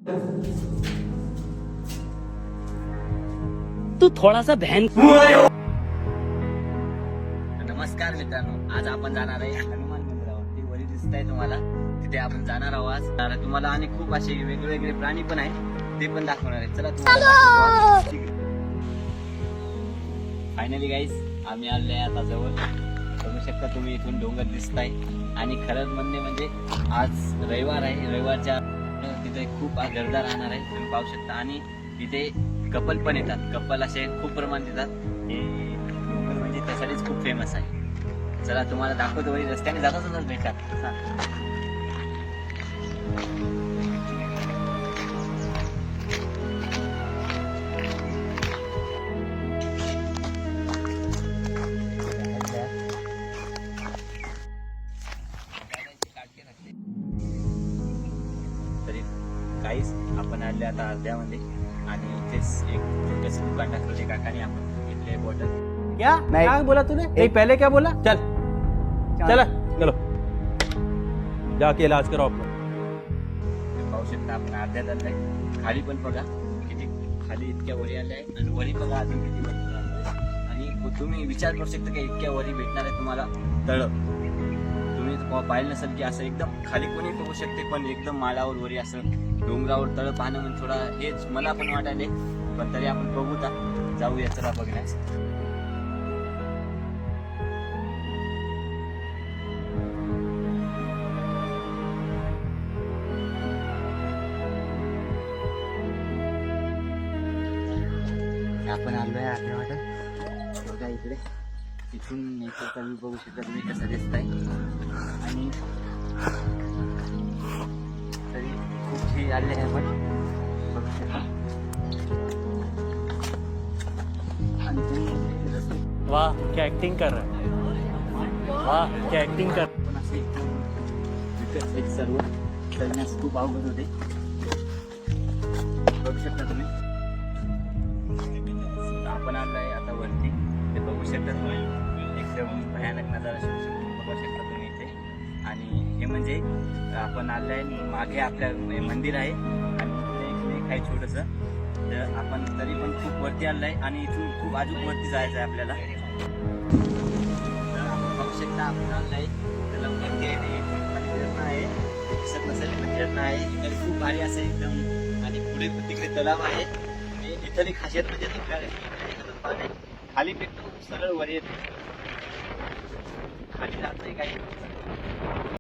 तू थोडासा भॅन. नमस्कार मित्रांनो, आज आपण जाणार आहे हनुमान मंदिरावरती. वरी दिसत आहे तुम्हाला, तिथे आपण जाणार आहोत आज. तर तुम्हाला आणि खूप असे वेगवेगळे प्राणी पण आहेत, ते पण दाखवणार आहे. चला तुम्हाला फायनली गाईज आम्ही आले आता जवळ. बघू शकता तुम्ही, इथून डोंगर दिसताय. आणि खरंच म्हणजे आज रविवार आहे. रविवारच्या तिथे खूप गर्दा राहणार आहे, तुम्ही पाहू शकता. आणि तिथे कपल पण येतात, कपल असे खूप प्रमाणात येतात. हे डोंगर म्हणजे त्यासाठीच खूप फेमस आहे. चला तुम्हाला दाखवतो. वरी रस्त्याने जातातच भेटतात. तरी काहीच आपण आले आता अर्ध्यामध्ये. आणि इथेच एक छोटंसं दुकान टाकलं काकाने, आपण घेतले बॉटल. क्या नहीं। क्या बोला तूने? नहीं, पहले क्या बोला? चल चल चलो जाके इलाज कराओ अपना. पाहू शकता आपण अर्ध्यात आलंय. खाली पण बघा किती खाली इतक्या वरी आल्या आहे. आणि वरी बघा अजून किती वरी आलंय. आणि तुम्ही विचार करू शकता की इतक्या वरी भेटणार आहे तुम्हाला तळ. तुम्ही पाहिलं नसेल की असं एकदम खाली कोणी बघू शकते, पण एकदम माळावर वरी असं डोंगरावर तळ पाहणं म्हणजे थोडा हेच मला पण वाटायले. पण तरी आपण बघूता, जाऊया चला बघण्यास. आपण आलोय आठवड्यात. बघा इकडे इथून नेचरचा व्ह्यू बघू शकता तुम्ही कसा दिसताय. आणि तरी खूप हे आले आहे आपण बघू शकता. आणि तुम्ही रस्ते वाह क्या एक्टिंग कर रहा है, वाह क्या एक्टिंग कर. पण असे विकसित सर्व चढण्यास खूप अवघड होते, बघू शकता तुम्ही. आपण आलोय आता वरती, ते बघू शकता तुम्ही. एकदम भयानक नजारा बघू शकता तुम्ही इथे. आणि हे म्हणजे आपण आलोय मागे आपल्या मंदिर आहे. आणि इकडे एक लेक आहे छोटंसं. तर आपण तरी पण खूप वरती आलोय आणि इथून खूप अजून वरती जायचं आहे आपल्याला. तर आपण पाहू शकता आपण आलोय त्याला वरती आहे. फिरणं आहे, दिसत नसेल फिरणं आहे. इकडे खूप भारी असं एकदम. आणि पुढे तिकडे तलाव आहे. इथली खासियत म्हणजे खाली पेटतो सरळ वर येत, खाली जात नाही काही.